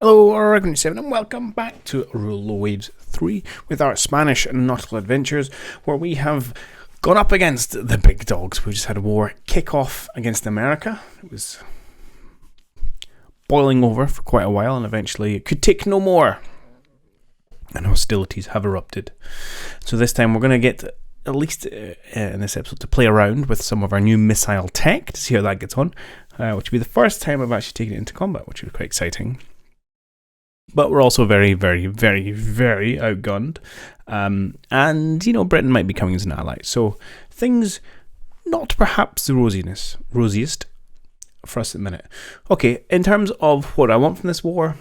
Hello, Grand 7, and welcome back to Rule Waves 3 with our Spanish nautical adventures, where we have gone up against the big dogs. We just had a war kick off against America. It was boiling over for quite a while, and eventually it could take no more, and hostilities have erupted. So this time we're going to get, at least in this episode, to play around with some of our new missile tech to see how that gets on, which will be the first time I've actually taken it into combat, which will be quite exciting. But we're also very, very, very, very outgunned. And, you know, Britain might be coming as an ally. So things not perhaps the rosiest for us at the minute. Okay, in terms of what I want from this war,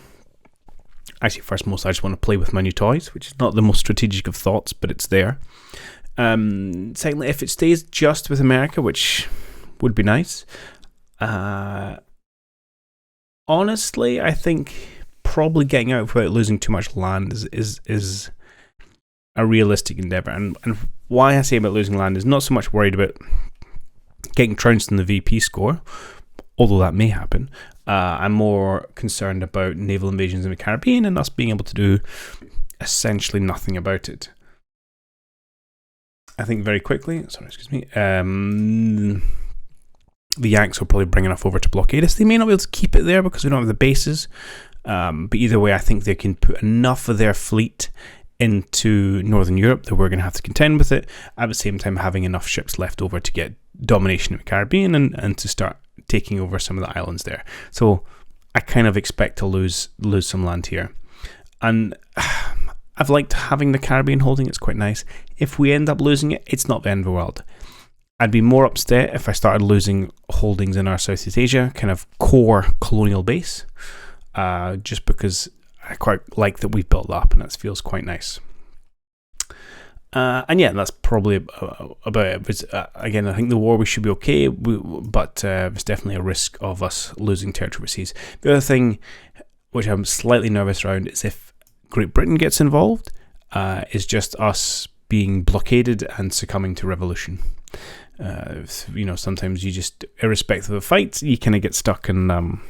actually, first most, I just want to play with my new toys, which is not the most strategic of thoughts, but it's there. Secondly, if it stays just with America, which would be nice, honestly, I think probably getting out without losing too much land is a realistic endeavour. And why I say about losing land is not so much worried about getting trounced in the VP score, although that may happen. I'm more concerned about naval invasions in the Caribbean and us being able to do essentially nothing about it. I think very quickly, the Yanks will probably bring enough over to blockade us. They may not be able to keep it there because we don't have the bases. But either way, I think they can put enough of their fleet into Northern Europe that we're going to have to contend with it, at the same time having enough ships left over to get domination of the Caribbean and to start taking over some of the islands there. So I kind of expect to lose some land here. And I've liked having the Caribbean holding, it's quite nice. If we end up losing it, it's not the end of the world. I'd be more upset if I started losing holdings in our Southeast Asia, kind of core colonial base. Just because I quite like that we've built that up and that feels quite nice. And yeah, that's probably about it. Again, I think the war, we should be okay, but there's definitely a risk of us losing territory overseas. The other thing, which I'm slightly nervous around, is if Great Britain gets involved, is just us being blockaded and succumbing to revolution. Sometimes you just, irrespective of the fight, you kind of get stuck in...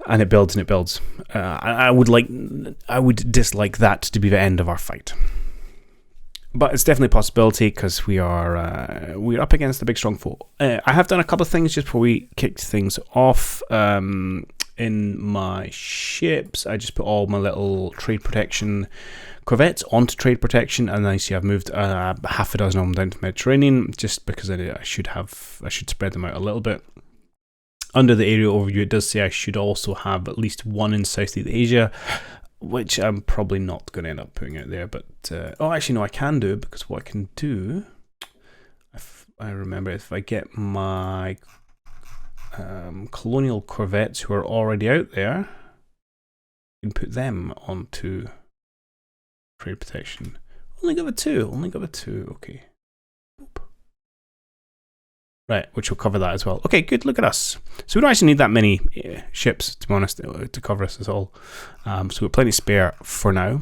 and it builds and it builds. I would dislike that to be the end of our fight, but it's definitely a possibility because we're up against a big strong foe. I have done a couple of things just before we kicked things off. In my ships, I just put all my little trade protection corvettes onto trade protection, and then you see I've moved half a dozen of them down to the Mediterranean, just because I should spread them out a little bit. Under the area overview, it does say I should also have at least one in Southeast Asia, which I'm probably not going to end up putting out there. But actually, no, I can do, because what I can do, if I remember, if I get my colonial corvettes who are already out there, I can put them onto trade protection. Only got the two. Okay. Right, which will cover that as well. Okay, good, look at us. So we don't actually need that many ships, to be honest, to cover us at all. So we've plenty spare for now.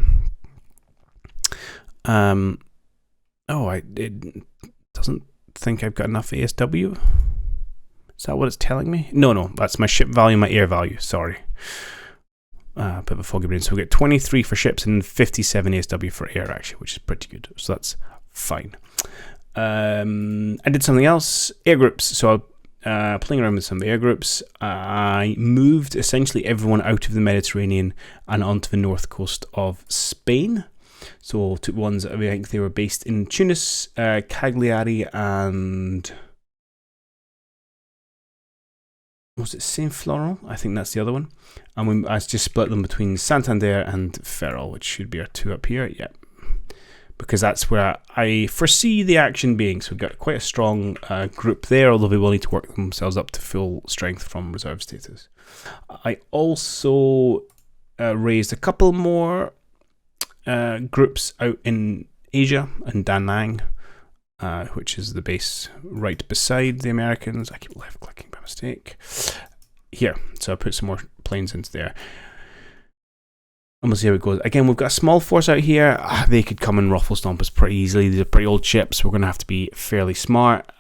It doesn't think I've got enough ASW. Is that what it's telling me? No, that's my ship value, my air value, sorry. Bit of a foggy brain. So we get 23 for ships and 57 ASW for air, actually, which is pretty good. So that's fine. I did something else, air groups. So playing around with some of the air groups, I moved essentially everyone out of the Mediterranean and onto the north coast of Spain. So took ones, I think they were based in Tunis, Cagliari, and was it Saint Florent? I think that's the other one. And I just split them between Santander and Ferrol, which should be our two up here. Yeah. Because that's where I foresee the action being. So we've got quite a strong group there, although they will need to work themselves up to full strength from reserve status. I also raised a couple more groups out in Asia, in Da Nang, which is the base right beside the Americans. I keep left-clicking by mistake. Here, so I put some more planes into there. And we'll see how it goes. Again, we've got a small force out here. They could come and ruffle stomp us pretty easily. These are pretty old ships. We're going to have to be fairly smart.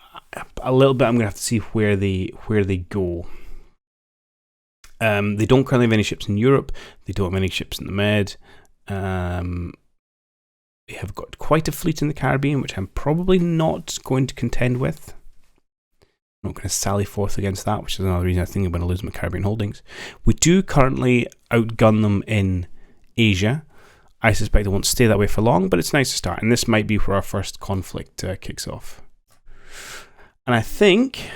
A little bit, I'm going to have to see where they go. They don't currently have any ships in Europe. They don't have any ships in the Med. They have got quite a fleet in the Caribbean, which I'm probably not going to contend with. I'm not going to sally forth against that, which is another reason I think I'm going to lose my Caribbean holdings. We do currently outgun them in Asia. I suspect it won't stay that way for long, but it's nice to start. And this might be where our first conflict kicks off. And I think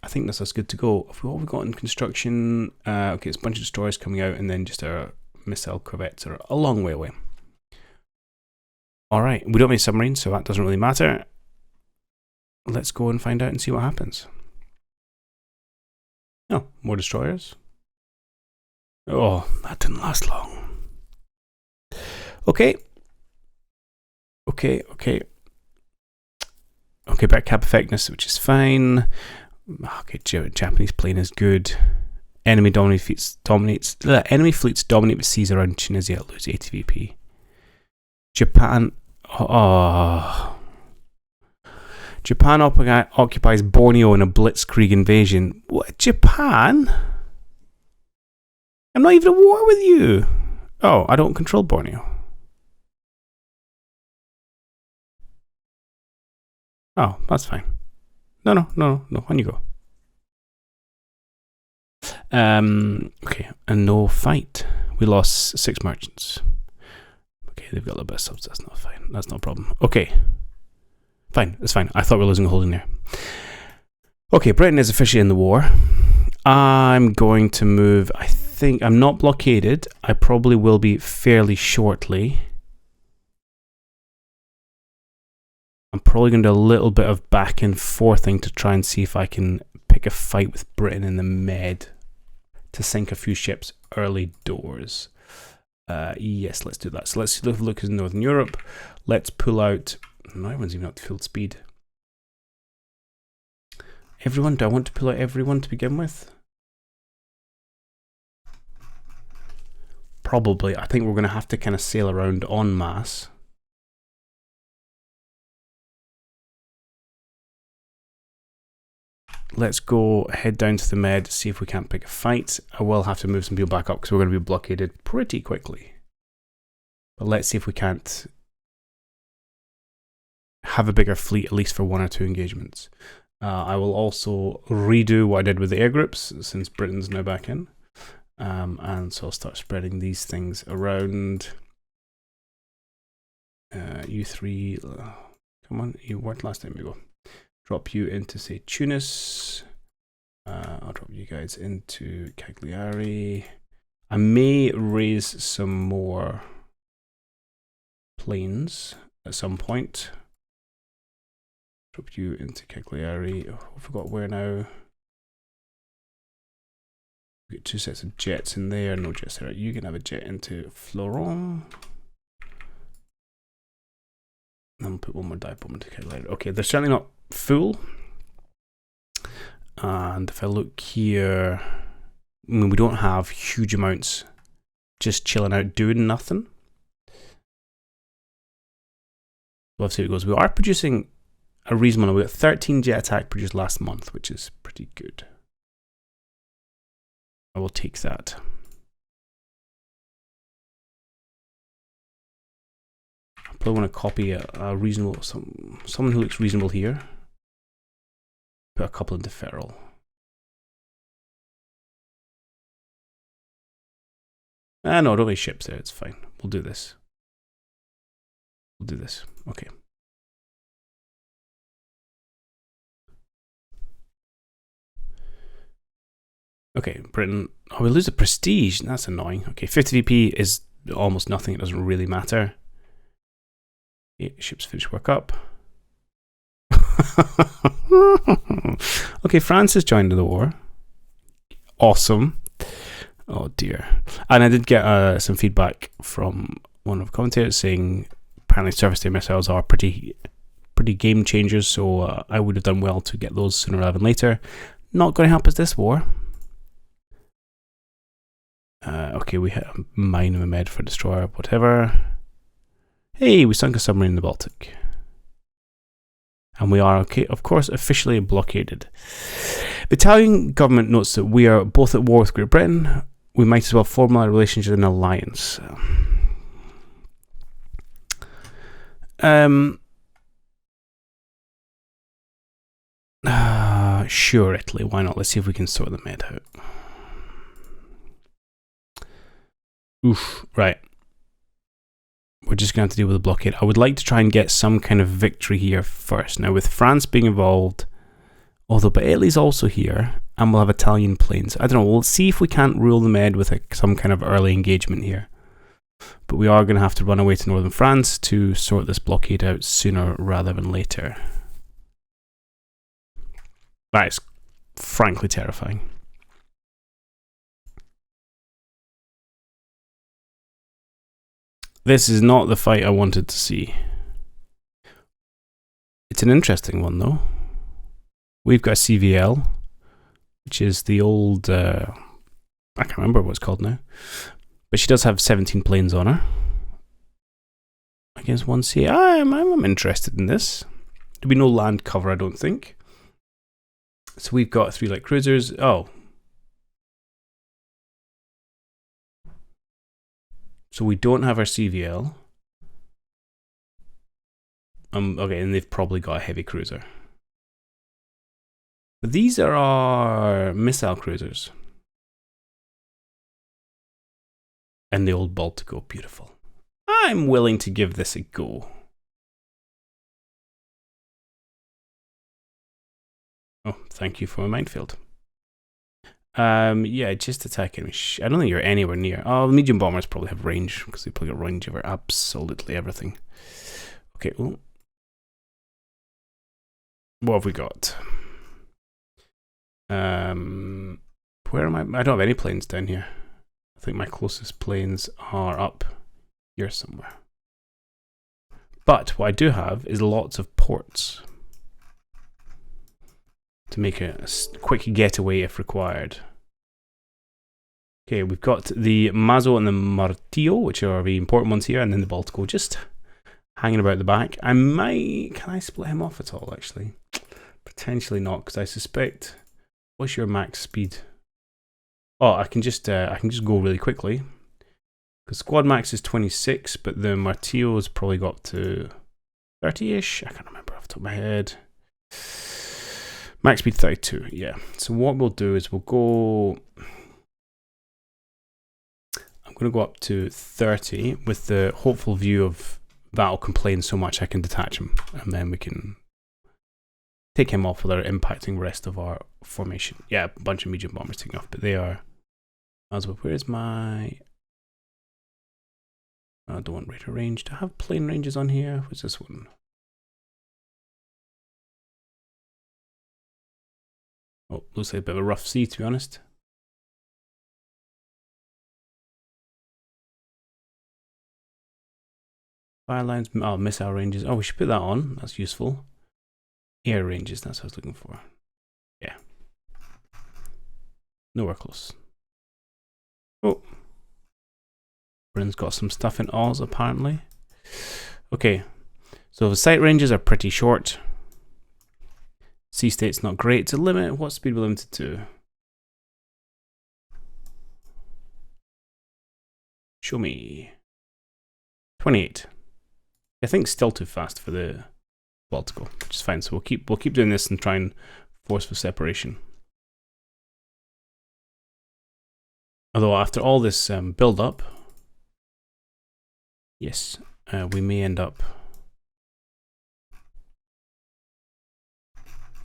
this is good to go. What have we got in construction? Okay, it's a bunch of destroyers coming out, and then just our missile corvettes are a long way away. All right, we don't have any submarines, so that doesn't really matter. Let's go and find out and see what happens. Oh, more destroyers. Oh, that didn't last long. Okay, back cap effectiveness, which is fine. Okay, Japanese plane is good. Enemy fleets dominate the seas around Tunisia, lose 80 VP. Japan occupies Borneo in a blitzkrieg invasion. What, Japan? I'm not even at war with you. Oh, I don't control Borneo. Oh, that's fine. No, on you go. Okay, and no fight. We lost 6 merchants. Okay, they've got a little bit of subs, that's not fine. That's not a problem. Okay. Fine, it's fine. I thought we were losing a holding there. Okay, Britain is officially in the war. I'm going to move. I think I'm not blockaded. I probably will be fairly shortly. I'm probably going to do a little bit of back and forthing to try and see if I can pick a fight with Britain in the Med to sink a few ships early doors. Yes, let's do that. So let's look at Northern Europe. Let's pull out. No, everyone's even up to full speed. Everyone? Do I want to pull out everyone to begin with? Probably. I think we're going to have to kind of sail around en masse. Let's go head down to the Med, see if we can't pick a fight. I will have to move some people back up because we're going to be blockaded pretty quickly. But let's see if we can't have a bigger fleet, at least for 1 or 2 engagements. I will also redo what I did with the air groups, since Britain's now back in. And so I'll start spreading these things around. You 3, come on, you worked last time, we go. Drop you into, say, Tunis. I'll drop you guys into Cagliari. I may raise some more planes at some point. Drop you into Cagliari. Oh, I forgot where now. We get 2 sets of jets in there. No jets there. You can have a jet into Florent. And we'll put 1 more dive bomb into Cagliari. Okay, they're certainly not full. And if I look here, I mean, we don't have huge amounts just chilling out doing nothing. We'll see how it goes. We are producing a reasonable number. We got 13 jet attack produced last month, which is pretty good. I will take that. I probably want to copy a reasonable, someone who looks reasonable here. Put a couple into Feral. No, don't need ships there. It's fine. We'll do this. We'll do this. Okay. Okay, Britain. Oh, we lose the prestige. That's annoying. Okay, 50 VP is almost nothing. It doesn't really matter. Okay, ships finish work up. Okay, France has joined the war. Awesome. Oh dear. And I did get some feedback from one of the commentators saying apparently surface to missiles are pretty game changers, so I would have done well to get those sooner rather than later. Not going to help us this war. Okay, we hit a mine in the Med for destroyer, whatever. Hey, we sunk a submarine in the Baltic. And we are, okay, of course, officially blockaded. The Italian government notes that we are both at war with Great Britain. we might as well form a relationship and alliance. Sure, Italy, why not? Let's see if we can sort the med out. Oof, right. We're just going to have to deal with the blockade. I would like to try and get some kind of victory here first. Now, with France being involved, although, but Italy's also here, and we'll have Italian planes. I don't know, we'll see if we can't rule the med with some kind of early engagement here. But we are going to have to run away to northern France to sort this blockade out sooner rather than later. That is frankly terrifying. This is not the fight I wanted to see. It's an interesting one, though. We've got CVL, which is the old... I can't remember what it's called now. But she does have 17 planes on her. Against 1C. I'm interested in this. There'll be no land cover, I don't think. So we've got 3 light cruisers. Oh. So we don't have our CVL. Okay, and they've probably got a heavy cruiser. But these are our missile cruisers. And the old Baltico, beautiful. I'm willing to give this a go. Oh, thank you for a minefield. Yeah, just attacking me. I don't think you're anywhere near. Oh, the medium bombers probably have range because they probably got range over absolutely everything. Okay, well, what have we got? Where am I? I don't have any planes down here. I think my closest planes are up here somewhere. But what I do have is lots of ports to make a quick getaway if required. Okay, we've got the Mazo and the Martillo, which are the important ones here, and then the Baltico just hanging about the back. Can I split him off at all, actually? Potentially not, because I suspect, what's your max speed? Oh, I can just go really quickly. Because squad max is 26, but the Martillo's probably got up to 30-ish. I can't remember off the top of my head. Max speed 32, yeah. So what we'll do is we'll go... I'm going to go up to 30 with the hopeful view of that'll complain so much I can detach him. And then we can take him off without impacting the rest of our formation. Yeah, a bunch of medium bombers taking off, but they are... As well, where's my... I don't want radar range. Do I have plane ranges on here? What's this one? Oh, looks like a bit of a rough sea, to be honest. Fire lines, oh, missile ranges. Oh, we should put that on. That's useful. Air ranges, that's what I was looking for. Yeah. Nowhere close. Oh. Britain's got some stuff in Oz, apparently. Okay. So the sight ranges are pretty short. Sea state's not great. To limit, what speed we're limited to? Show me. 28. I think still too fast for the Baltico, which is fine. So we'll keep doing this and try and force for separation. Although after all this build up, yes, we may end up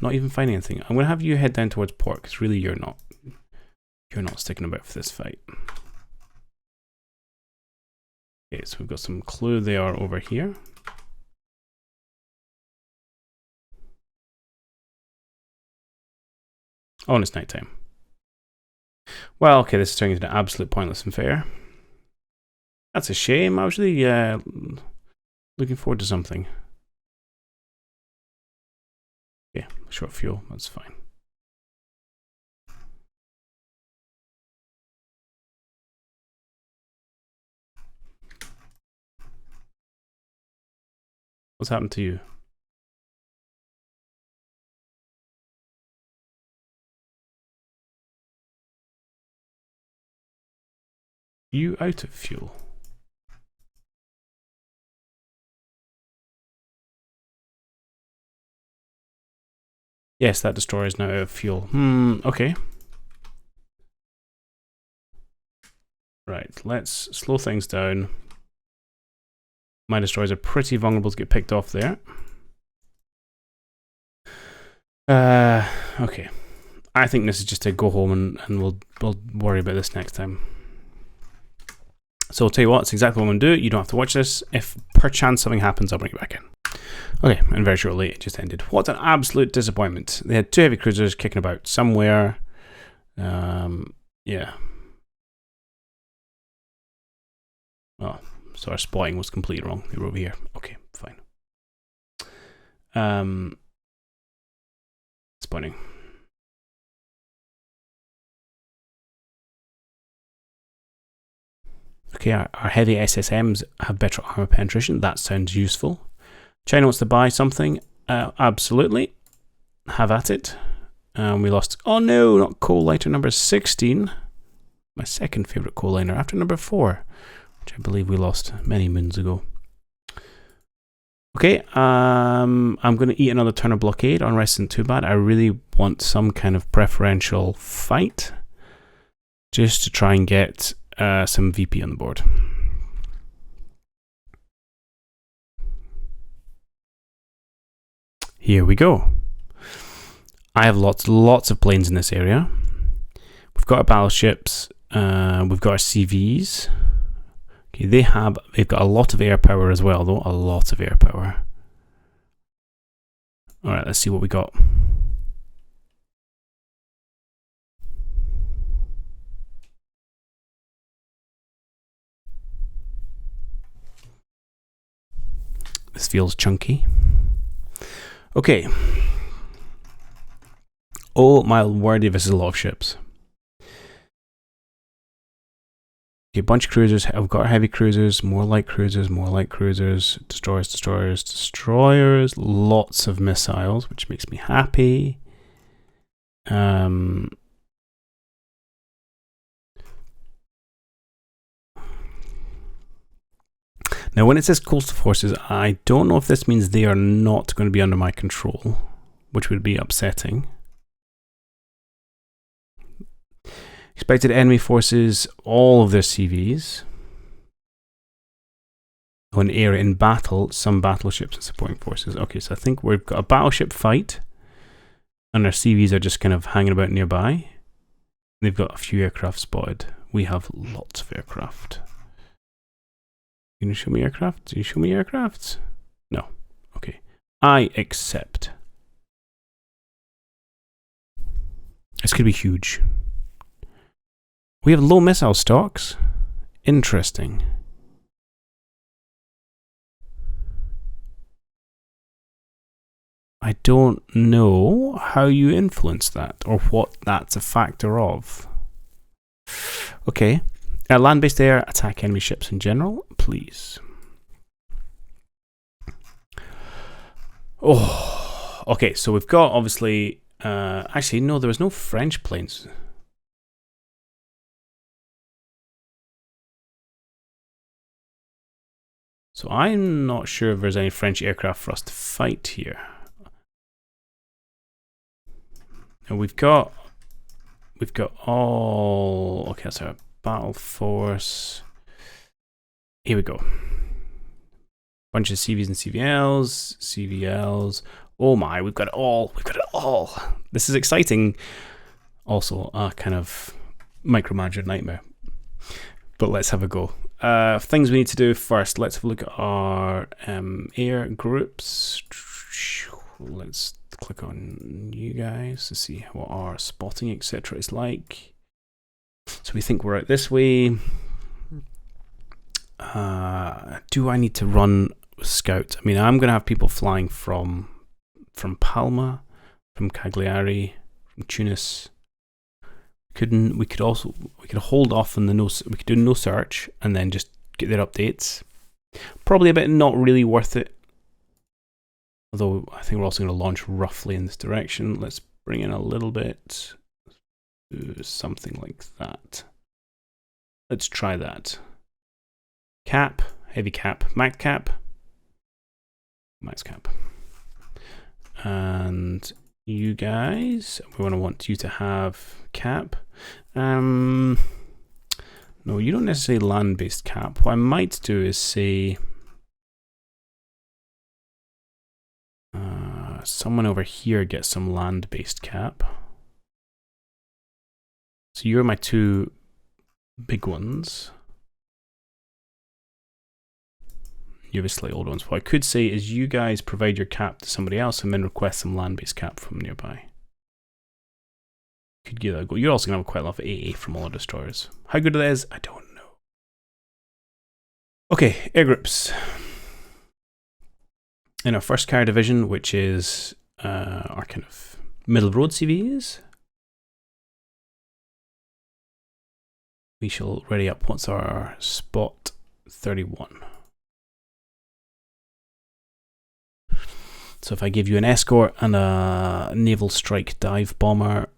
not even finding anything. I'm going to have you head down towards port because really you're not sticking about for this fight. Okay, so we've got some clue they are over here. Oh, and it's nighttime. Well, okay, this is turning into an absolute pointless affair. That's a shame. I was really looking forward to something. Yeah, short fuel, that's fine. What's happened to you? you out of fuel? Yes, that destroyer is now out of fuel. Okay. Right, let's slow things down. My destroyers are pretty vulnerable to get picked off there. Okay. I think this is just a go home and we'll worry about this next time. So I'll tell you what, it's exactly what I'm going to do. You don't have to watch this. If perchance something happens, I'll bring it back in. Okay, and very shortly it just ended. What an absolute disappointment. They had 2 heavy cruisers kicking about somewhere. Yeah. Oh, so our spotting was completely wrong. They were over here. Okay, fine. Spotting. Okay, our heavy SSMs have better armor penetration. That sounds useful. China wants to buy something. Absolutely. Have at it. We lost. Oh no, not coal liner number 16. My second favourite coal liner after number 4, which I believe we lost many moons ago. Okay, I'm going to eat another turn of blockade. Unrest isn't too bad. I really want some kind of preferential fight just to try and get some VP on the board. Here we go. I have lots of planes in this area. We've got our battleships. We've got our CVs. Okay, they've got a lot of air power as well, though. A lot of air power. All right, let's see what we got. This feels chunky. Okay. Oh my word, this is a lot of ships. Okay, bunch of cruisers. I've got heavy cruisers, more light cruisers, destroyers. Lots of missiles, which makes me happy. Now, when it says coastal forces, I don't know if this means they are not going to be under my control, which would be upsetting. Expected enemy forces, all of their CVs. On area in battle, some battleships and supporting forces. Okay, so I think we've got a battleship fight, and our CVs are just kind of hanging about nearby. They've got a few aircraft spotted. We have lots of aircraft. Can you show me aircraft? Do you show me aircraft? No. Okay. I accept. This could be huge. We have low missile stocks. Interesting. I don't know how you influence that or what that's a factor of. Okay. Land-based air, attack enemy ships in general, please. Oh, okay, so we've got obviously, actually, no, there was no French planes. So I'm not sure if there's any French aircraft for us to fight here. And we've got all, okay, that's our battle force. Here we go. Bunch of CVs and CVLs. Oh my, we've got it all. This is exciting. Also, a kind of micromanager nightmare. But let's have a go. Things we need to do first. Let's have a look at our air groups. Let's click on you guys to see what our spotting, etc. is like. So we think we're out this way. Do I need to run scout? I mean, I'm going to have people flying from Palma, from Cagliari, from Tunis. We could hold off on we could do no search and then just get their updates. Probably a bit not really worth it. Although I think we're also going to launch roughly in this direction. Let's bring in a little bit. Something like that. Let's try that. Cap, heavy cap, max cap. Max cap. And you guys, we want to you to have cap. No, you don't necessarily land-based cap. What I might do is say someone over here gets some land-based cap. So you're my two big ones. You have a slightly older ones. What I could say is you guys provide your cap to somebody else and then request some land-based cap from nearby. Could give that a go. You're also going to have quite a lot of AA from all our destroyers. How good that is, I don't know. Okay, air groups. In our first carrier division, which is our kind of middle road CVs, we shall ready up. What's our spot 31? So if I give you an escort and a naval strike dive bomber,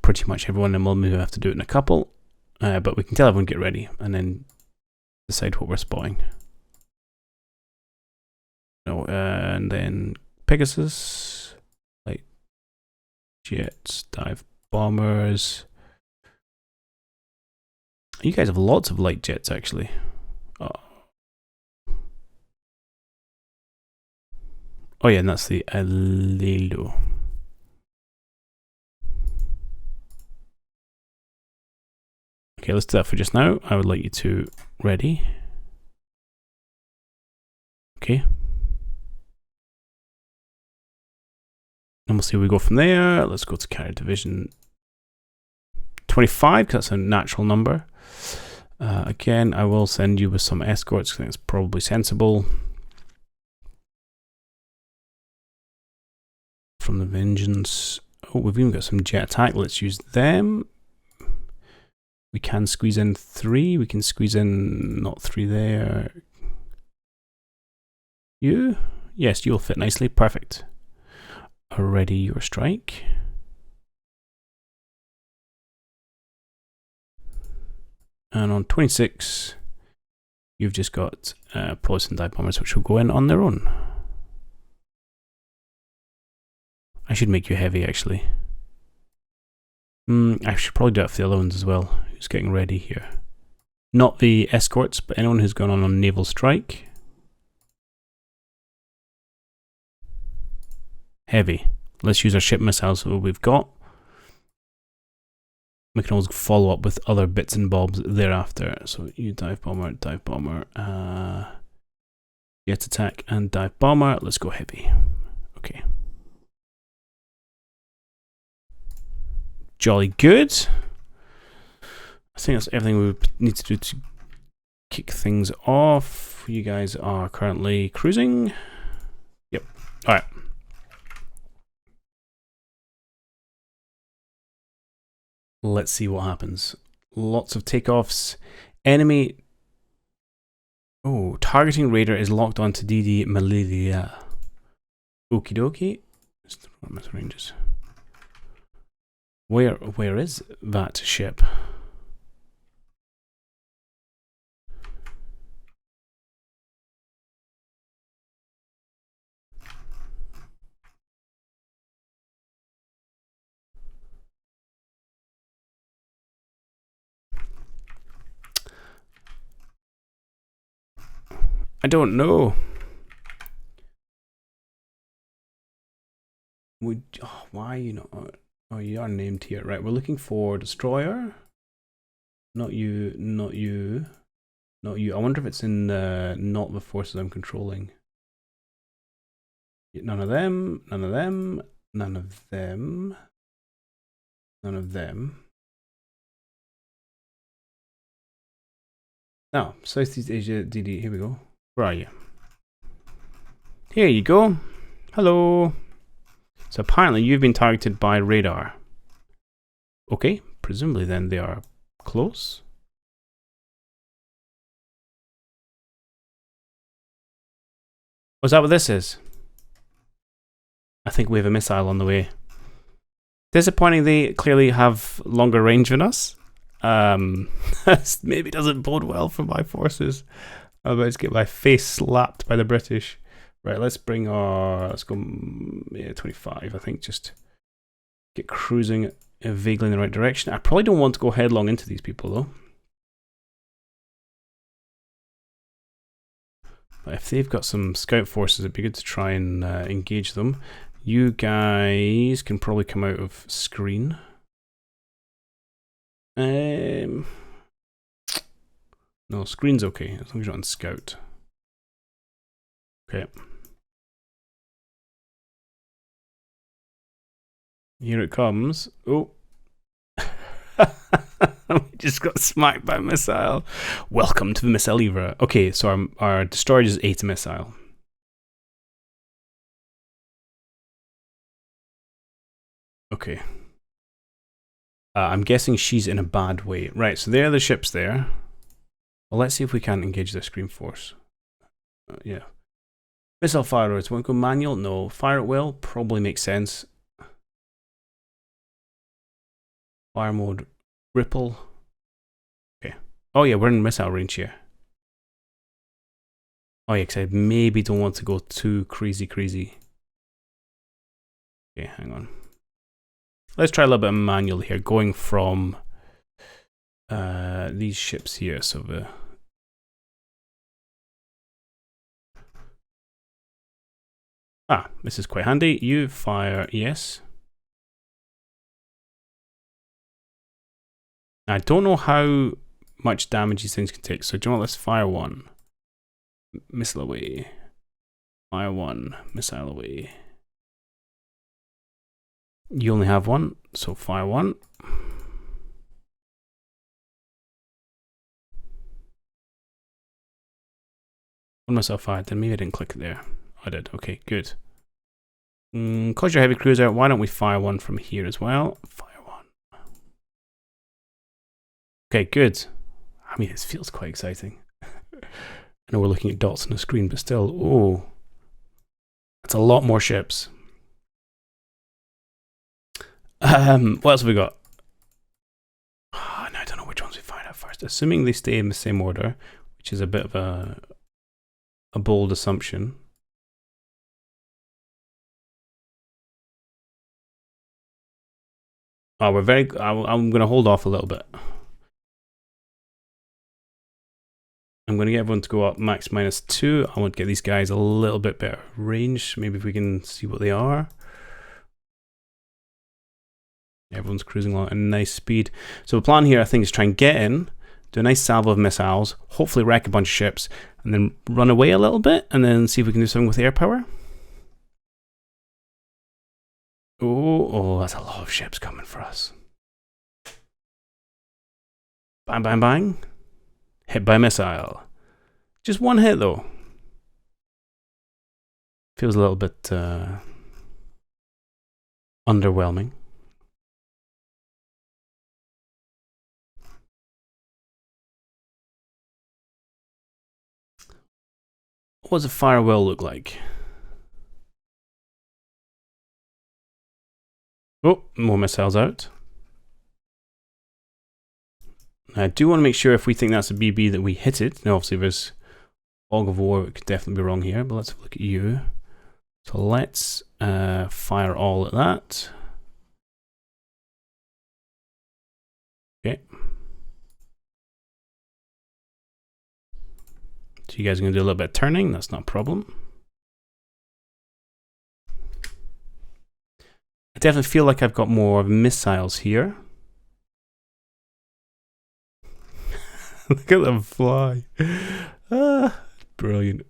pretty much everyone, and we'll maybe have to do it in a couple, but we can tell everyone get ready and then decide what we're spotting. No, and then Pegasus, light jets, dive bombers. You guys have lots of light jets actually. Oh yeah, and that's the Alelo. Okay, let's do that for just now. I would like you to ready. Okay. And we'll see where we go from there. Let's go to carrier division 25, because that's a natural number. Again, I will send you with some escorts. I think it's probably sensible. From the Vengeance. Oh, we've even got some jet attack. Let's use them. We can squeeze in 3. We can squeeze in not 3 there. You? Yes, you'll fit nicely. Perfect. Ready your strike. And on 26, you've just got Proles and dive bombers, which will go in on their own. I should make you heavy, actually. I should probably do it for the other ones as well. Who's getting ready here? Not the escorts, but anyone who's gone on a naval strike. Heavy. Let's use our ship missiles that we've got. We can always follow up with other bits and bobs thereafter. So you dive bomber, jet attack and dive bomber. Let's go heavy. Okay. Jolly good. I think that's everything we need to do to kick things off. You guys are currently cruising. Yep. All right. Let's see what happens. Lots of takeoffs. Enemy. Oh, targeting radar is locked onto DD Malaria. Okie dokie. Ranges. Where is that ship? I don't know. Why are you not? Oh, you are named here, right? We're looking for destroyer. Not you. Not you. Not you. I wonder if it's in not the forces I'm controlling. None of them. None of them. None of them. None of them. Now, Southeast Asia DD. Here we go. Where are you? Here you go. Hello. So apparently you've been targeted by radar. Okay, presumably then they are close. Was that what this is? I think we have a missile on the way. Disappointing, they clearly have longer range than us. Maybe doesn't bode well for my forces. I'm about to get my face slapped by the British. Right, let's go, yeah, 25, I think, just get cruising vaguely in the right direction. I probably don't want to go headlong into these people, though. But if they've got some scout forces, it'd be good to try and engage them. You guys can probably come out of screen. No, screen's okay, as long as you're not on scout. Okay. Here it comes. Oh. We just got smacked by a missile. Welcome to the missile era. Okay, so our destroyer is 8 missile. Okay. I'm guessing she's in a bad way. Right, so there are the ships there. Well, let's see if we can engage their screen force. Yeah. Missile fire roads. Want to go manual? No. Fire at will? Probably makes sense. Fire mode. Ripple. Okay. Oh yeah, we're in missile range here. Oh yeah, because I maybe don't want to go too crazy. Okay, hang on. Let's try a little bit of manual here, going from these ships here. So this is quite handy. You fire, yes. I don't know how much damage these things can take, so do you know what? Let's fire 1. Missile away. Fire 1. Missile away. You only have 1, so fire 1. One missile fired, then maybe I didn't click it there. I did, okay, good. Cause your heavy cruiser, why don't we fire 1 from here as well? Fire 1. Okay, good. I mean, this feels quite exciting. I know we're looking at dots on the screen, but still, oh. That's a lot more ships. What else have we got? Oh, no, I don't know which ones we find out first. Assuming they stay in the same order, which is a bit of a bold assumption. Oh, I'm going to hold off a little bit. I'm going to get everyone to go up max -2. I want to get these guys a little bit better range. Maybe if we can see what they are. Everyone's cruising along at a nice speed. So the plan here, I think, is try and get in, do a nice salvo of missiles, hopefully wreck a bunch of ships, and then run away a little bit, and then see if we can do something with air power. Oh, that's a lot of ships coming for us. Bang, bang, bang. Hit by missile. Just one hit, though. Feels a little bit underwhelming. What does a fire well look like? Oh, more missiles out. I do want to make sure if we think that's a BB that we hit it. Now, obviously, there's fog of war. It could definitely be wrong here, but let's have a look at you. So let's fire all at that. Okay. So you guys are going to do a little bit of turning. That's not a problem. I definitely feel like I've got more missiles here. Look at them fly. Brilliant.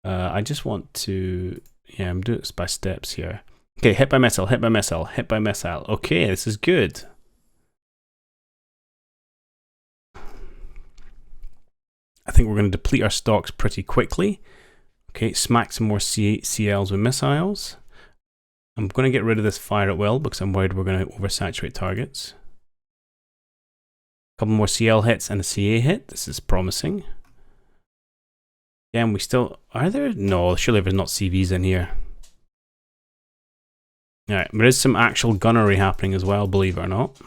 I just want to... Yeah, I'm doing this by steps here. Okay, hit by missile, hit by missile, hit by missile. Okay, this is good. I think we're going to deplete our stocks pretty quickly. Okay, smack some more CLs with missiles. I'm going to get rid of this fire at will because I'm worried we're going to oversaturate targets. A couple more CL hits and a CA hit. This is promising. Yeah, and we still... Are there? No, surely there's not CVs in here. Alright, there is some actual gunnery happening as well, believe it or not.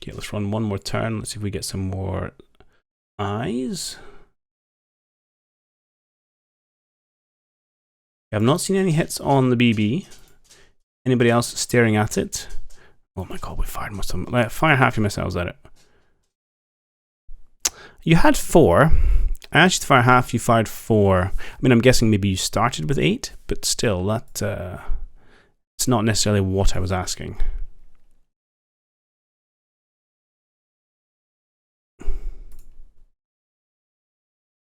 Okay, let's run one more turn. Let's see if we get some more eyes. I've not seen any hits on the BB. Anybody else staring at it? Oh my god, we fired most of them. Fire half your missiles at it. You had 4. I asked you to fire half, you fired 4. I mean, I'm guessing maybe you started with 8, but still, that it's not necessarily what I was asking.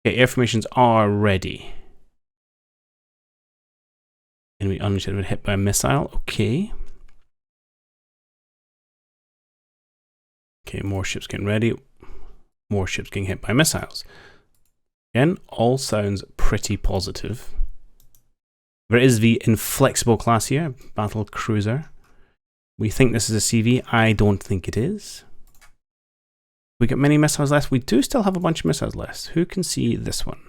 Okay, air formations are ready. Enemy unleashed have been hit by a missile. Okay. Okay, more ships getting ready. More ships getting hit by missiles. Again, all sounds pretty positive. There is the Inflexible class here, battle cruiser. We think this is a CV. I don't think it is. We got many missiles left. We do still have a bunch of missiles left. Who can see this one?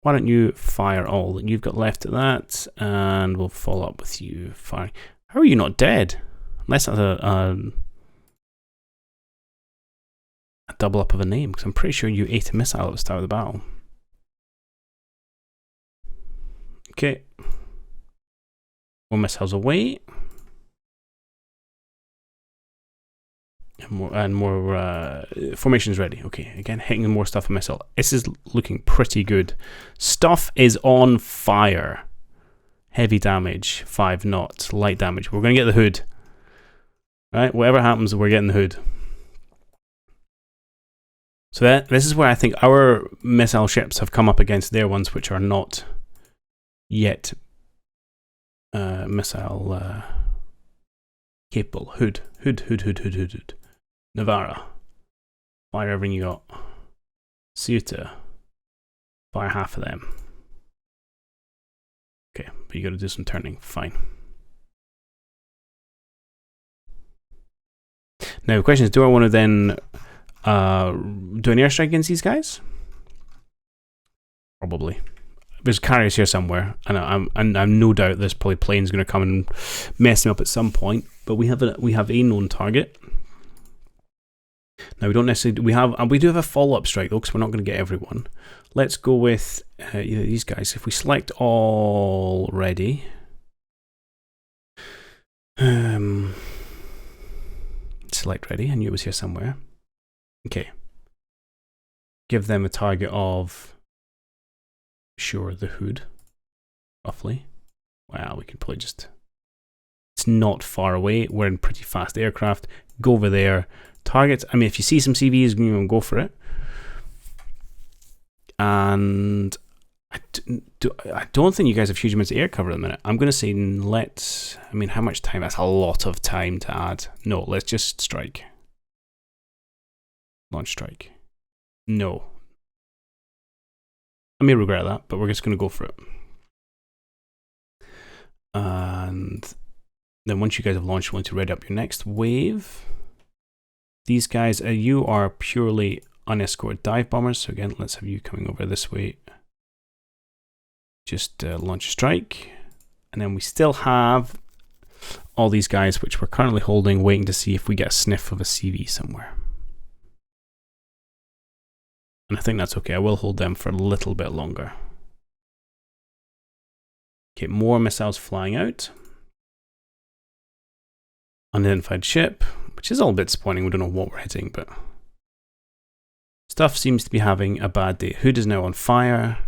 Why don't you fire all that you've got left at that, and we'll follow up with you firing. How are you not dead? Unless that's a double up of a name, because I'm pretty sure you ate a missile at the start of the battle. Okay. More missiles away. And more formations ready. Okay, again, hitting more stuff with missile. This is looking pretty good. Stuff is on fire. Heavy damage, 5 knots. Light damage. We're going to get the hood. Right, whatever happens, we're getting the hood. So this is where I think our missile ships have come up against their ones, which are not yet missile capable. Hood. Navarra. Fire everything you got. Ceuta. Fire half of them. Okay, but you got to do some turning. Fine. Now the question is, do I want to then do an airstrike against these guys? Probably. There's carriers here somewhere, and I'm no doubt there's probably planes going to come and mess them up at some point. But we have a known target. Now we don't necessarily we do have a follow-up strike though, because we're not going to get everyone. Let's go with either these guys. If we select all ready, select ready. I knew it was here somewhere. Okay. Give them a target of, sure, the hood, roughly. Wow, we could probably just. It's not far away. We're in pretty fast aircraft. Go over there. Targets. I mean, if you see some CVs, you can go for it. And I don't think you guys have huge amounts of air cover at the minute. I'm going to say I mean, how much time? That's a lot of time to add. No, let's just strike. Launch strike. No. I may regret that, but we're just going to go for it. And then once you guys have launched, you want to ready up your next wave. These guys, you are purely unescorted dive bombers. So again, let's have you coming over this way. Just launch a strike. And then we still have all these guys, which we're currently holding, waiting to see if we get a sniff of a CV somewhere. And I think that's okay. I will hold them for a little bit longer. Okay, more missiles flying out. Unidentified ship, which is all a bit disappointing. We don't know what we're hitting, but stuff seems to be having a bad day. Hood is now on fire.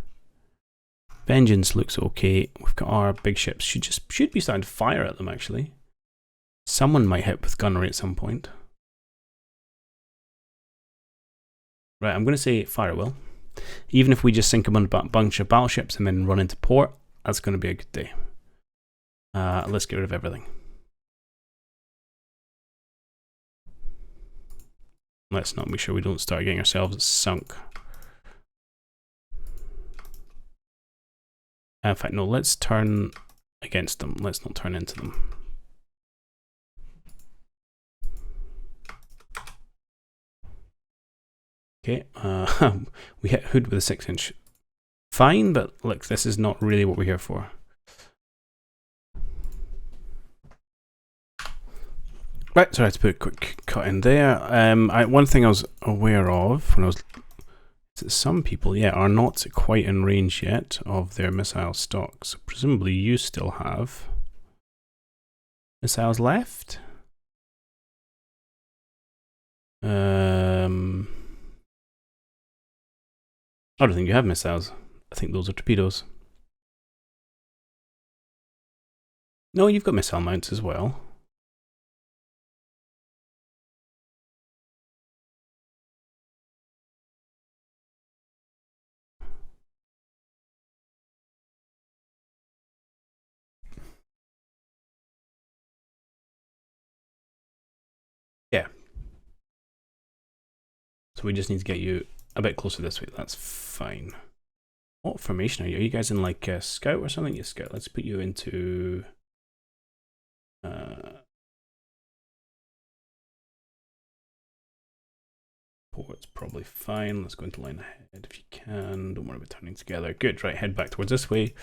Vengeance looks okay. We've got our big ships. Should be starting to fire at them, actually. Someone might hit with gunnery at some point. Right, I'm going to say fire will. Even if we just sink a bunch of battleships and then run into port, that's going to be a good day. Let's get rid of everything. Let's not make sure we don't start getting ourselves sunk. In fact, no, let's turn against them. Let's not turn into them. Okay, we hit Hood with a 6-inch fine, but look, this is not really what we're here for. Right, so I had to put a quick cut in there. One thing I was aware of when I was... Some people, yeah, are not quite in range yet of their missile stocks. So presumably you still have missiles left. I don't think you have missiles. I think those are torpedoes. No, you've got missile mounts as well. Yeah. So we just need to get you a bit closer this way. That's fine. What formation are you? Are you guys in like a scout or something? Yeah, scout. Let's put you into... port's probably fine. Let's go into line ahead if you can. Don't worry about turning together. Good. Right, head back towards this way.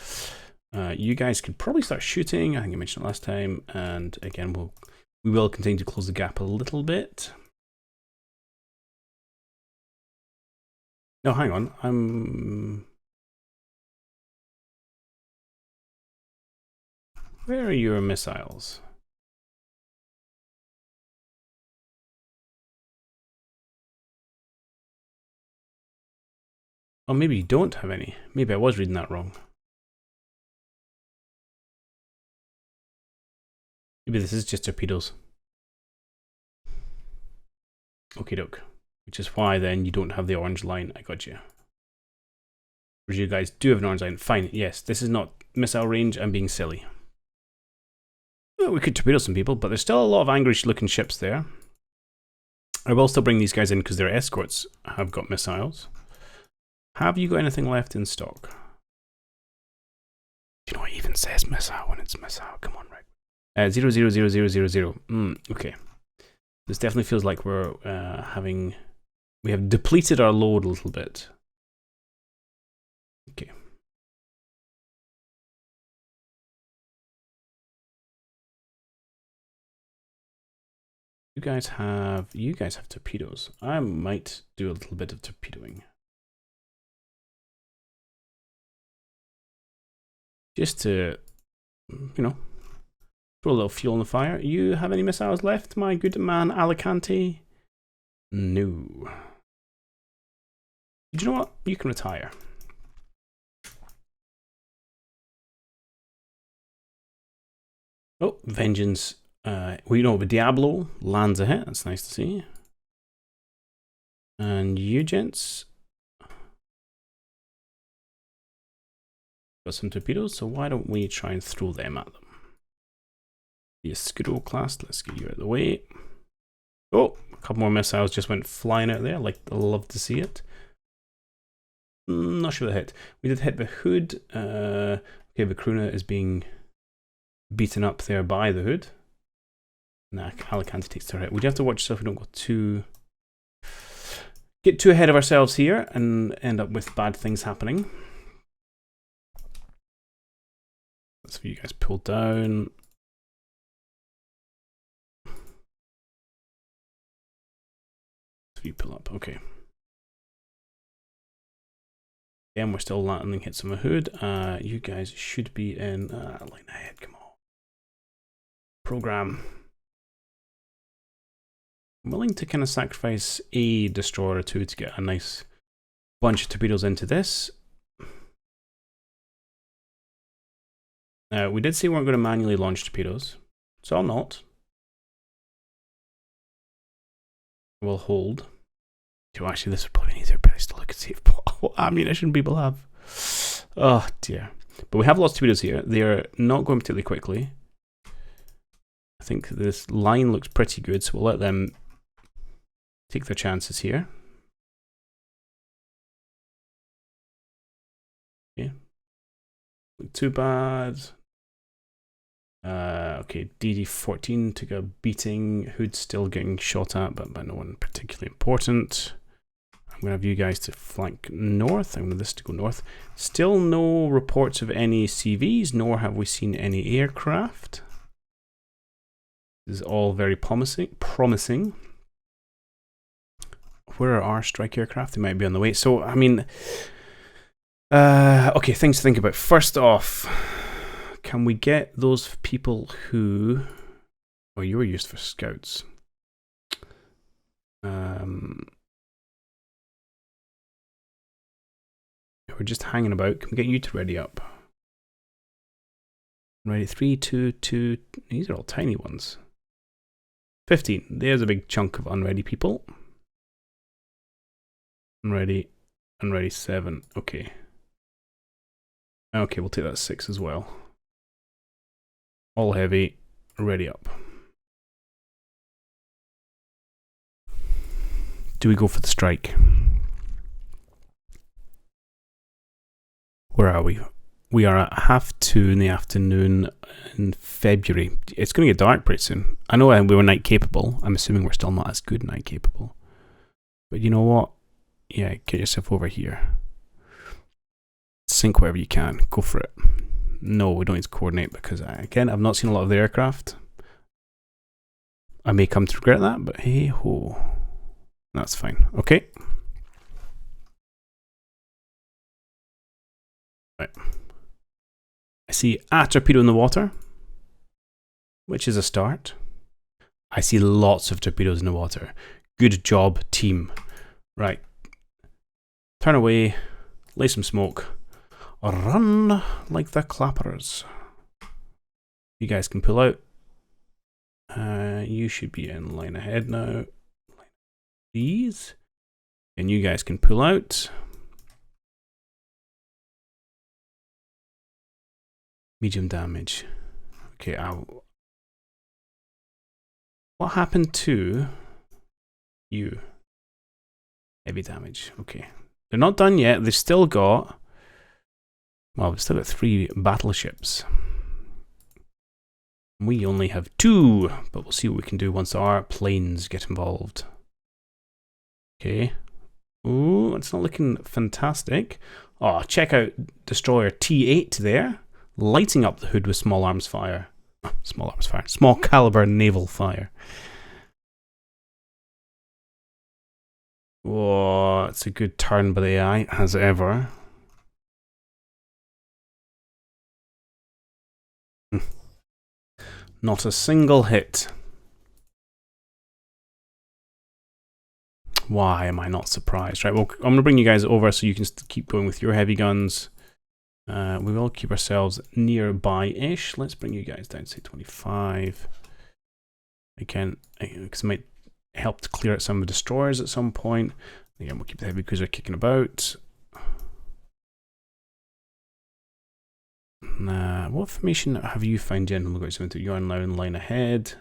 You guys can probably start shooting. I think I mentioned it last time. And again, we will continue to close the gap a little bit. No, hang on. Where are your missiles? Oh, maybe you don't have any. Maybe I was reading that wrong. Maybe this is just torpedoes. Okie doke. Which is why then you don't have the orange line. I got you. Whereas you guys do have an orange line. Fine, yes, this is not missile range. I'm being silly. Well, we could torpedo some people, but there's still a lot of angry looking ships there. I will still bring these guys in because their escorts have got missiles. Have you got anything left in stock? You know, it even says missile when it's missile. Come on, right? 0000000. Okay. This definitely feels like we're we have depleted our load a little bit. Okay. You guys have torpedoes. I might do a little bit of torpedoing. Just to, you know, throw a little fuel on the fire. You have any missiles left, my good man Alicante? No. Do you know what? You can retire. Oh, vengeance. We know the Diablo lands a hit. That's nice to see. And you gents got some torpedoes, so why don't we try and throw them at them? The Escalation class, let's get you out of the way. Oh, a couple more missiles just went flying out there. I'd love to see it. Not sure what hit. We did hit the hood. Okay, the Cruna is being beaten up there by the hood. Nah, Alicante takes the hit. We do have to watch so we don't get too ahead of ourselves here and end up with bad things happening. Let's see you guys pull down. So you pull up, okay. Again, we're still landing hits on the hood. You guys should be in line ahead, come on. Program. I'm willing to kind of sacrifice a destroyer or two to get a nice bunch of torpedoes into this. We did say we weren't going to manually launch torpedoes, so I'll not. We'll hold. So actually, this would probably be an easier place to look and see what ammunition people have. Oh dear. But we have lots of torpedoes here. They're not going particularly quickly. I think this line looks pretty good, so we'll let them take their chances here. Okay. Not too bad. Okay, DD-14 took a beating. Hood's still getting shot at, but by no one particularly important. I'm going to have you guys to flank north. I'm going to this to go north. Still no reports of any CVs, nor have we seen any aircraft. This is all very promising. Where are our strike aircraft? They might be on the way. So, I mean, okay, things to think about. First off, can we get those people who... Oh, you were used for scouts. We're just hanging about. Can we get you to ready up? Ready, 3, 2, 2. These are all tiny ones. 15. There's a big chunk of unready people. Unready. Unready 7. Okay. Okay, we'll take that 6 as well. All heavy. Ready up. Do we go for the strike? Where are we? We are at 2:30 in the afternoon in February. It's going to get dark pretty soon. I know we were night capable. I'm assuming we're still not as good night capable. But you know what? Yeah, get yourself over here. Sink wherever you can. Go for it. No, we don't need to coordinate because, again, I've not seen a lot of the aircraft. I may come to regret that, but hey ho. That's fine. Okay. Right. I see a torpedo in the water, which is a start. I see lots of torpedoes in the water. Good job, team. Right. Turn away, lay some smoke, run like the clappers. You guys can pull out. You should be in line ahead now. These. And you guys can pull out. Medium damage. Okay, what happened to you? Heavy damage. Okay. They're not done yet. They've still got... Well, we've still got 3 battleships. We only have 2, but we'll see what we can do once our planes get involved. Okay. Ooh, it's not looking fantastic. Oh, check out Destroyer T8 there. Lighting up the hood with small arms fire. Small arms fire. Small caliber naval fire. Whoa, it's a good turn by the AI, as ever. Not a single hit. Why am I not surprised? Right, well, I'm going to bring you guys over so you can keep going with your heavy guns. We will keep ourselves nearby-ish. Let's bring you guys down to say 25. Again, because it might help to clear out some of the destroyers at some point. Again, we'll keep the heavy cruiser kicking about. What formation have you found, General? You're now in line ahead.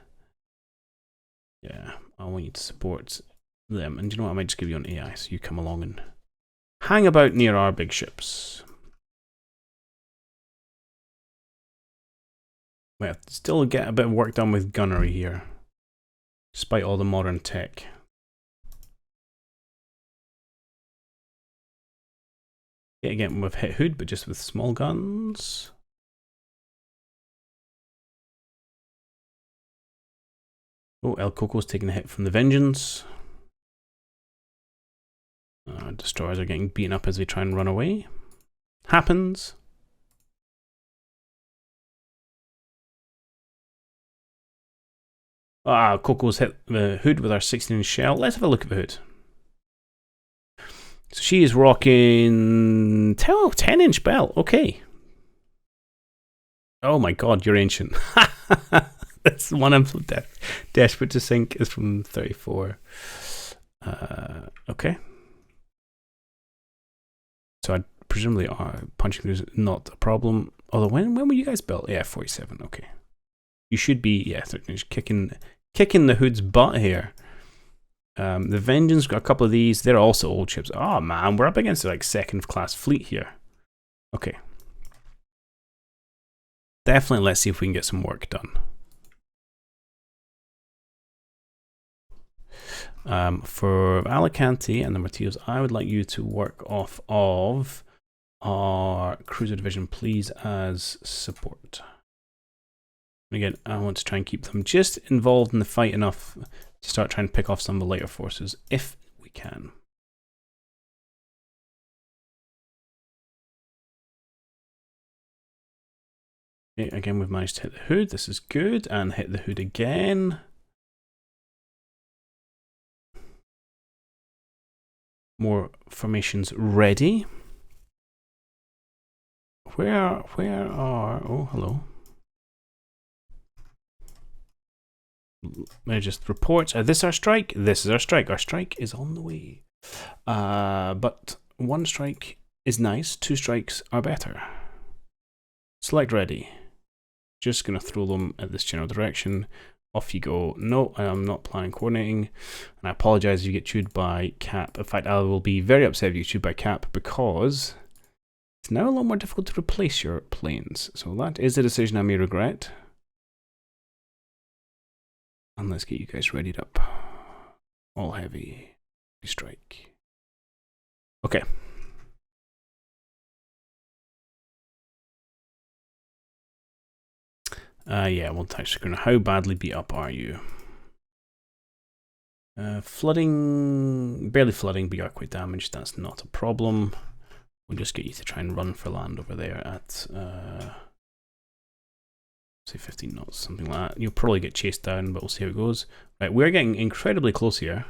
Yeah, I want you to support them. And you know what? I might just give you an AI so you come along and hang about near our big ships. Well, still get a bit of work done with gunnery here, despite all the modern tech. Yeah, again, we've hit hood, but just with small guns. Oh, El Coco's taking a hit from the Vengeance. Destroyers are getting beaten up as they try and run away. Happens. Coco's hit the hood with our 16-inch shell. Let's have a look at the hood. So she is rocking 10-inch bell. Okay. Oh my god, you're ancient. That's the one I'm desperate to sink is from 34. Okay. So I presumably punching through is not a problem. Although when were you guys built? Yeah, 47. Okay. You should be, yeah, 13-inch kicking the hood's butt here. The Vengeance got a couple of these. They're also old ships. Oh man, we're up against like second-class fleet here. Okay. Definitely let's see if we can get some work done. For Alicante and the Martillos, I would like you to work off of our cruiser division, please, as support. Again, I want to try and keep them just involved in the fight enough to start trying to pick off some of the lighter forces, if we can. Okay, again, we've managed to hit the hood. This is good. And hit the hood again. More formations ready. Where are... Oh, hello. Let me just report. This is our strike. This is our strike. Our strike is on the way. But one strike is nice. Two strikes are better. Select ready. Just going to throw them at this general direction. Off you go. No, I am not planning coordinating. And I apologize if you get chewed by Cap. In fact, I will be very upset if you get chewed by Cap because it's now a lot more difficult to replace your planes. So that is a decision I may regret. And let's get you guys readied up. All heavy. Strike. Okay. Yeah, we'll touch screen. How badly beat up are you? Flooding, barely flooding, but you are quite damaged. That's not a problem. We'll just get you to try and run for land over there at, say 15 knots, something like that. You'll probably get chased down, but we'll see how it goes. Right, we're getting incredibly close here.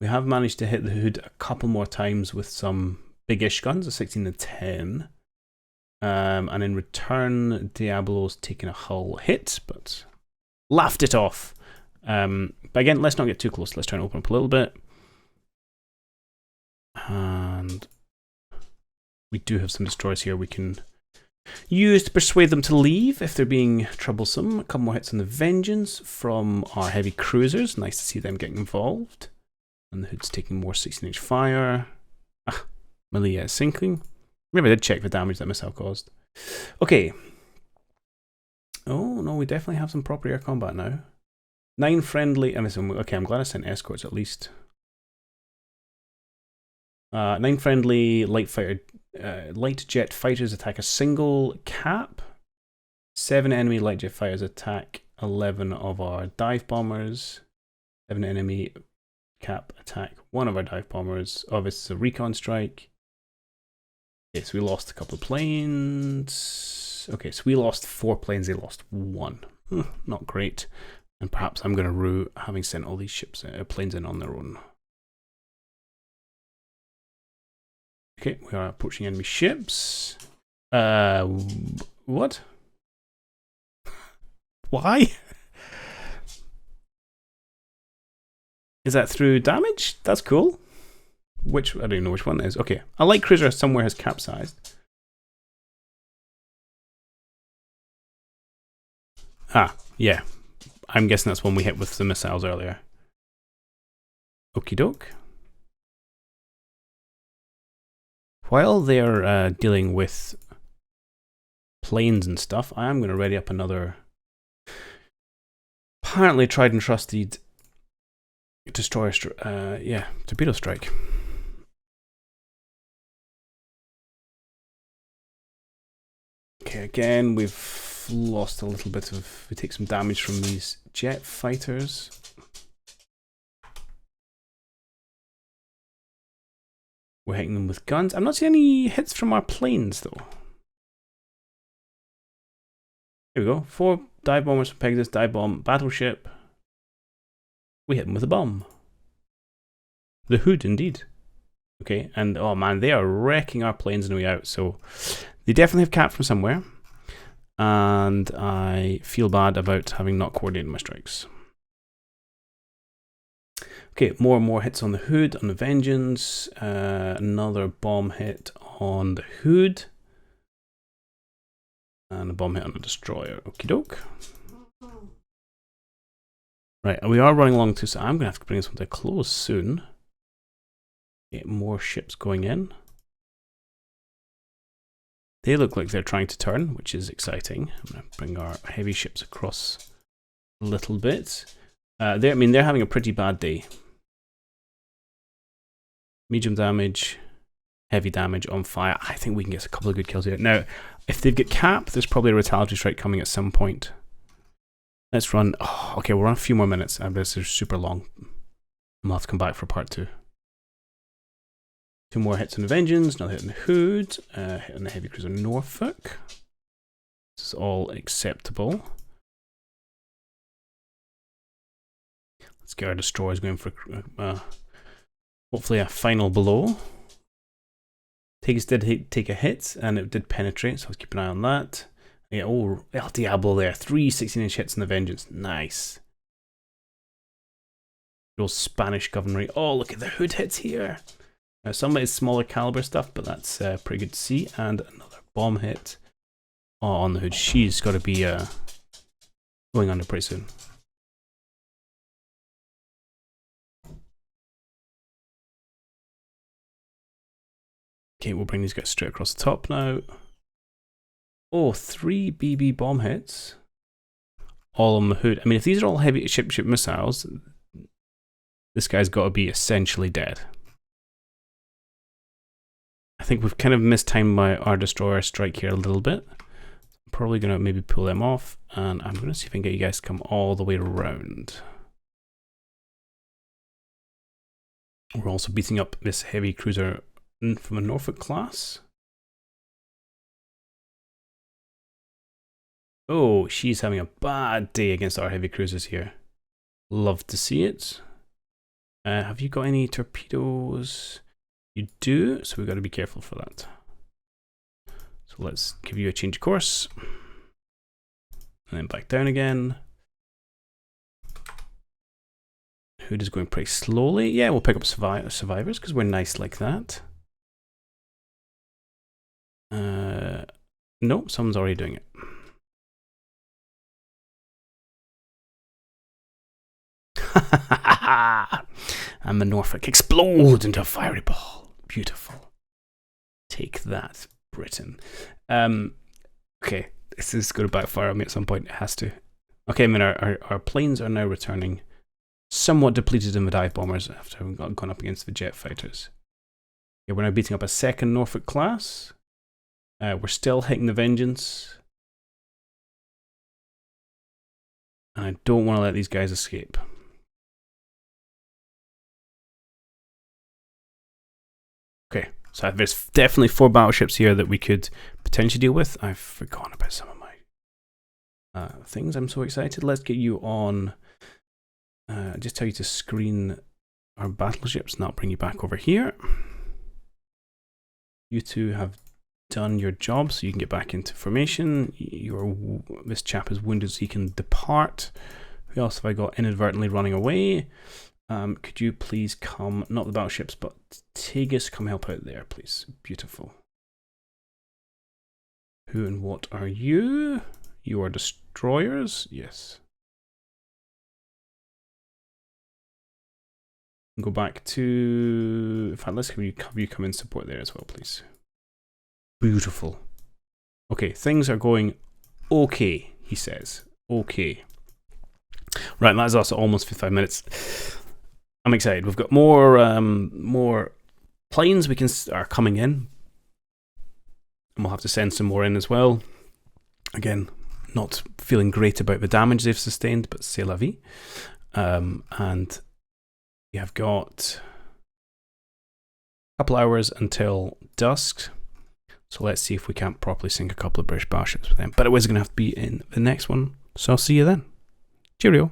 We have managed to hit the hood a couple more times with some big-ish guns, a 16 and 10. And in return, Diablo's taken a hull hit, but laughed it off. But again, let's not get too close. Let's try and open up a little bit. And we do have some destroyers here we can use to persuade them to leave if they're being troublesome. A couple more hits on the Vengeance from our heavy cruisers. Nice to see them getting involved. And the hood's taking more 16-inch fire. Ah, Malia is sinking. Maybe I did check the damage that missile caused. Okay. Oh, no, we definitely have some proper air combat now. 9 friendly... okay, I'm glad I sent escorts at least. 9 friendly light jet fighters attack a single Cap. 7 enemy light jet fighters attack 11 of our dive bombers. 7 enemy Cap attack 1 of our dive bombers. Oh, this is a recon strike. Okay, so we lost a couple of planes. Okay, so we lost 4 planes, they lost 1. Not great. And perhaps I'm going to rue having sent all these ships, planes in on their own. Okay, we are approaching enemy ships. What? Why? Is that through damage? That's cool. Which, I don't even know which one that is. Okay, a light cruiser somewhere has capsized. Ah, yeah. I'm guessing that's one we hit with the missiles earlier. Okie doke. While they're dealing with planes and stuff, I am going to ready up another apparently tried and trusted destroyer, torpedo strike. Okay, again, we've lost a little bit of... We take some damage from these jet fighters. We're hitting them with guns. I'm not seeing any hits from our planes, though. Here we go. 4 dive bombers from Pegasus, dive bomb, battleship. We hit them with a bomb. The hood, indeed. Okay, and oh man, they are wrecking our planes on the way out, so... They definitely have Cap from somewhere, and I feel bad about having not coordinated my strikes. Okay, more and more hits on the hood, on the Vengeance, another bomb hit on the hood, and a bomb hit on the destroyer. Okie doke. Right, we are running along too, so I'm going to have to bring this one to a close soon. Get more ships going in. They look like they're trying to turn, which is exciting. I'm going to bring our heavy ships across a little bit. They're having a pretty bad day. Medium damage, heavy damage, on fire. I think we can get a couple of good kills here. Now, if they've got cap, there's probably a retaliatory strike coming at some point. Let's run. Oh, okay, we'll run a few more minutes. This is super long. We'll have to come back for part 2. 2 more hits on the Vengeance, another hit on the Hood, hit on the heavy cruiser Norfolk. This is all acceptable. Let's get our destroyers going for hopefully a final blow. Tegas did take a hit, and it did penetrate, so let's keep an eye on that. Yeah, oh, El Diablo there. 3 16-inch hits in the Vengeance. Nice. Real Spanish governry. Oh, look at the Hood hits here. Now, some of it is smaller caliber stuff, but that's pretty good to see. And another bomb hit on the Hood. She's got to be going under pretty soon. Okay, we'll bring these guys straight across the top now. Oh, 3 BB bomb hits. All on the Hood. I mean, if these are all heavy ship missiles, this guy's got to be essentially dead. I think we've kind of mistimed our destroyer strike here a little bit. I'm probably going to maybe pull them off, and I'm going to see if I can get you guys to come all the way around. We're also beating up this heavy cruiser from a Norfolk class. Oh, she's having a bad day against our heavy cruisers here. Love to see it. Have you got any torpedoes? You do, so we've got to be careful for that. So let's give you a change of course. And then back down again. Hood is going pretty slowly. Yeah, we'll pick up survivors because we're nice like that. No, someone's already doing it. And the Norfolk explodes into a fiery ball. Beautiful. Take that, Britain. Okay, this is going to backfire on me at some point. It has to. Okay, I mean, our planes are now returning somewhat depleted in the dive bombers after having gone up against the jet fighters. Okay, we're now beating up a second Norfolk class. We're still hitting the Vengeance. And I don't want to let these guys escape. Okay, so there's definitely 4 battleships here that we could potentially deal with. I've forgotten about some of my things. I'm so excited. Let's get you on. Just tell you to screen our battleships, and that'll bring you back over here. You two have done your job, so you can get back into formation. This chap is wounded, so he can depart. Who else have I got inadvertently running away? Could you please come, not the battleships, but Tegas, come help out there, please. Beautiful. Who and what are you? You are destroyers? Yes. Go back to... In fact, let's have you come in support there as well, please. Beautiful. Okay, things are going okay, he says. Okay. Right, that's us at almost 55 minutes. I'm excited. We've got more planes are coming in. And we'll have to send some more in as well. Again, not feeling great about the damage they've sustained, but c'est la vie. And we have got a couple hours until dusk. So let's see if we can't properly sink a couple of British battleships with them. But it was going to have to be in the next one. So I'll see you then. Cheerio.